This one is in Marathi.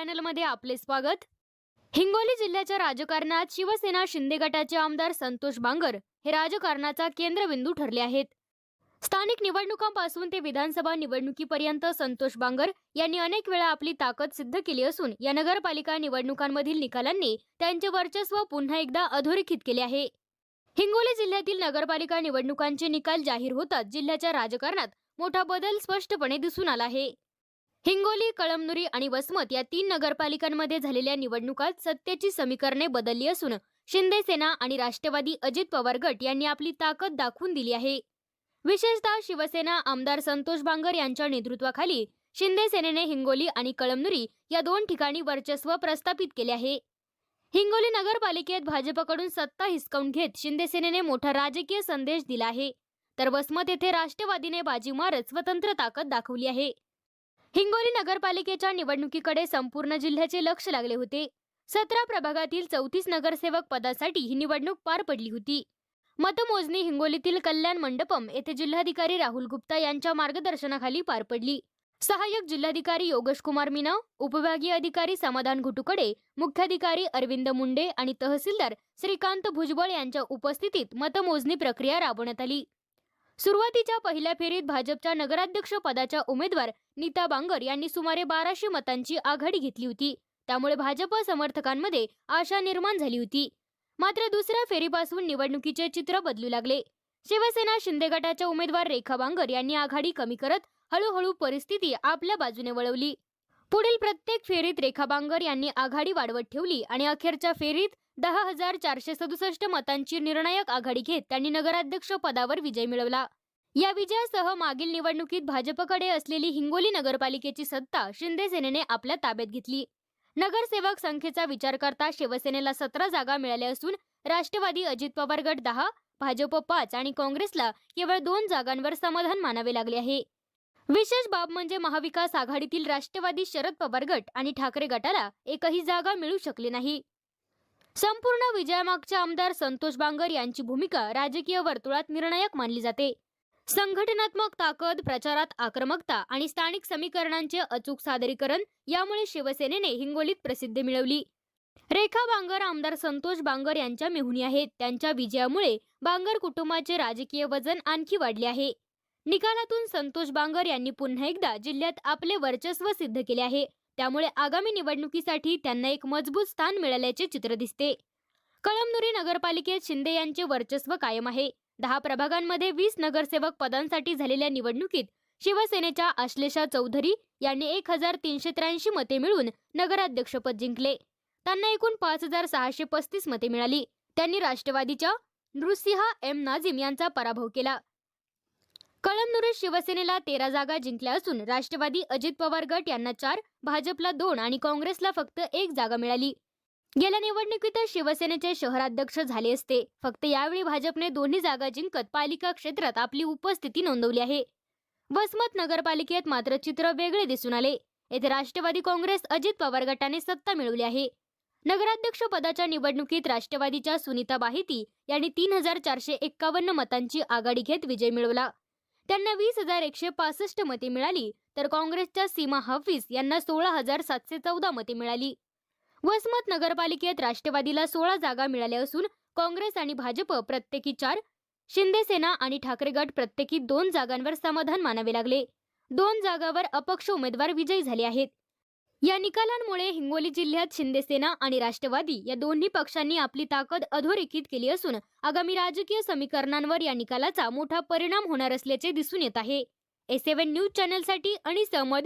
चॅनलमध्ये आपले स्वागत। हिंगोली जिल्ह्याच्या राजकारणात शिवसेना शिंदे गटाचे आमदार संतोष बांगर हे राजकारणाचा केंद्रबिंदू ठरले आहेत। स्थानिक निवडणुकांपासून ते विधानसभा निवडणुकीपर्यंत संतोष बांगर यांनी अनेक वेळा आपली ताकद सिद्ध केली असून या नगरपालिका निवडणुकांमधील निकालांनी त्यांचे वर्चस्व पुन्हा एकदा अधोरेखित केले आहे। हिंगोली जिल्ह्यातील नगरपालिका निवडणुकांचे निकाल जाहीर होताच जिल्ह्याच्या राजकारणात मोठा बदल स्पष्टपणे दिसून आला आहे। हिंगोली, कळमनुरी आणि वसमत या 3 नगरपालिकांमध्ये झालेल्या निवडणुकात सत्तेची समीकरणे बदलली असून शिंदे सेना आणि राष्ट्रवादी अजित पवार गट यांनी आपली ताकद दाखवून दिली आहे। विशेषतः शिवसेना आमदार संतोष बांगर यांच्या नेतृत्वाखाली शिंदे सेनेने हिंगोली आणि कळमनुरी या 2 ठिकाणी वर्चस्व प्रस्थापित केले आहे। हिंगोली नगरपालिकेत भाजपकडून सत्ता हिसकावून घेत शिंदे सेनेने मोठा राजकीय संदेश दिला आहे, तर वसमत येथे राष्ट्रवादीने बाजी मारत स्वतंत्र ताकद दाखवली आहे। हिंगोली नगरपालिकेच्या निवडणुकीकडे संपूर्ण जिल्ह्याचे लक्ष लागले होते। 17 प्रभागातील 34 नगरसेवक पदासाठी ही निवडणूक पार पडली होती। मतमोजणी हिंगोलीतील कल्याण मंडपम येथे जिल्हाधिकारी राहुल गुप्ता यांच्या मार्गदर्शनाखाली पार पडली। सहाय्यक जिल्हाधिकारी योगेश कुमार मीना, उपविभागीय अधिकारी समाधान घुटुकडे, मुख्याधिकारी अरविंद मुंडे आणि तहसीलदार श्रीकांत भुजबळ यांच्या उपस्थितीत मतमोजणी प्रक्रिया राबवण्यात आली। सुरुवातीच्या पहिल्या फेरीत भाजपच्या नगराध्यक्ष पदाच्या उमेदवार नीता बांगर यांनी सुमारे 1200 मतांची आघाडी घेतली होती, त्यामुळे भाजप समर्थकांमध्ये आशा निर्माण झाली होती। मात्र दुसऱ्या फेरीपासून निवडणुकीचे चित्र बदलू लागले। शिवसेना शिंदे गटाच्या उमेदवार रेखा बांगर यांनी आघाडी कमी करत हळूहळू परिस्थिती आपल्या बाजूने वळवली। पुढील प्रत्येक फेरीत रेखा बांगर यांनी आघाडी वाढवत ठेवली आणि अखेरच्या फेरीत 10,467 मतांची निर्णायक आघाडी घेत त्यांनी नगराध्यक्ष पदावर विजय मिळवला। या विजयासह मागील निवडणुकीत भाजपकडे असलेली हिंगोली नगरपालिकेची सत्ता शिंदे सेनेने आपल्या ताब्यात घेतली। नगरसेवक संख्येचा विचार करता शिवसेनेला 17 जागा मिळाल्या असून राष्ट्रवादी अजित पवार गट 10, भाजप 5 आणि काँग्रेसला केवळ 2 जागांवर समाधान मानावे लागले आहे। विशेष बाब म्हणजे महाविकास आघाडीतील राष्ट्रवादी शरद पवार गट आणि ठाकरे गटाला एकही जागा मिळू शकली नाही। संपूर्ण विजयामागच्या आमदार संतोष बांगर यांची भूमिका राजकीय वर्तुळात निर्णायक मानली जाते। संघटनात्मक ताकद, प्रचारात आक्रमकता आणि स्थानिक समीकरणांचे अचूक सादरीकरण यामुळे शिवसेनेने हिंगोलीत प्रसिद्धी मिळवली। रेखा बांगर आमदार संतोष बांगर यांच्या मेहुणी आहेत। त्यांच्या विजयामुळे बांगर कुटुंबाचे राजकीय वजन आणखी वाढले आहे। निकालातून संतोष बांगर यांनी पुन्हा एकदा जिल्ह्यात आपले वर्चस्व सिद्ध केले आहे, त्यामुळे आगामी निवडणुकीसाठी त्यांना एक मजबूत स्थान मिळाल्याचे चित्र दिसते। कळमनुरी नगरपालिकेत शिंदे यांचे वर्चस्व कायम आहे। 10 प्रभागांमध्ये 20 नगरसेवक पदांसाठी झालेल्या निवडणुकीत शिवसेनेच्या आश्लेषा चौधरी यांनी 1383 मते मिळवून नगराध्यक्षपद जिंकले। त्यांना एकूण 5635 मते मिळाली। त्यांनी राष्ट्रवादीच्या नृसिंहा एम नाझीम यांचा पराभव केला। कळमनुरीत शिवसेनेला 13 जागा जिंकल्या असून राष्ट्रवादी अजित पवार गट यांना 4, भाजपला 2 आणि काँग्रेसला फक्त 1 जागा मिळाली। गेल्या निवडणुकीत शिवसेनेचे शहराध्यक्ष झाले असते, फक्त यावेळी भाजपने दोन्ही जागा जिंकत पालिका क्षेत्रात आपली उपस्थिती नोंदवली आहे। वसमत नगरपालिकेत मात्र चित्र वेगळे दिसून आले। येथे राष्ट्रवादी काँग्रेस अजित पवार गटाने सत्ता मिळवली आहे। नगराध्यक्ष पदाच्या निवडणुकीत राष्ट्रवादीच्या सुनीता बाहिती यांनी 3451 मतांची आघाडी घेत विजय मिळवला। त्यांना 20,165 मते मिळाली, तर काँग्रेसच्या सीमा हाफिज यांना 16,714 मते मिळाली। वसमत नगरपालिकेत राष्ट्रवादीला 16 जागा मिळाल्या असून काँग्रेस आणि भाजप प्रत्येकी 4, शिंदे सेना आणि ठाकरे गट प्रत्येकी 2 जागांवर समाधान मानावे लागले। 2 जागांवर अपक्ष उमेदवार विजयी झाले आहेत। या निकालांमुळे हिंगोली जिल्ह्यात शिंदे सेना आणि राष्ट्रवादी या दोन्ही पक्षांनी आपली ताकद अधोरेखित केली असून आगामी राजकीय समीकरणांवर या निकालाचा मोठा परिणाम होणार असल्याचे दिसून येत आहे। A7 news चॅनलसाठी Anis Ahmad.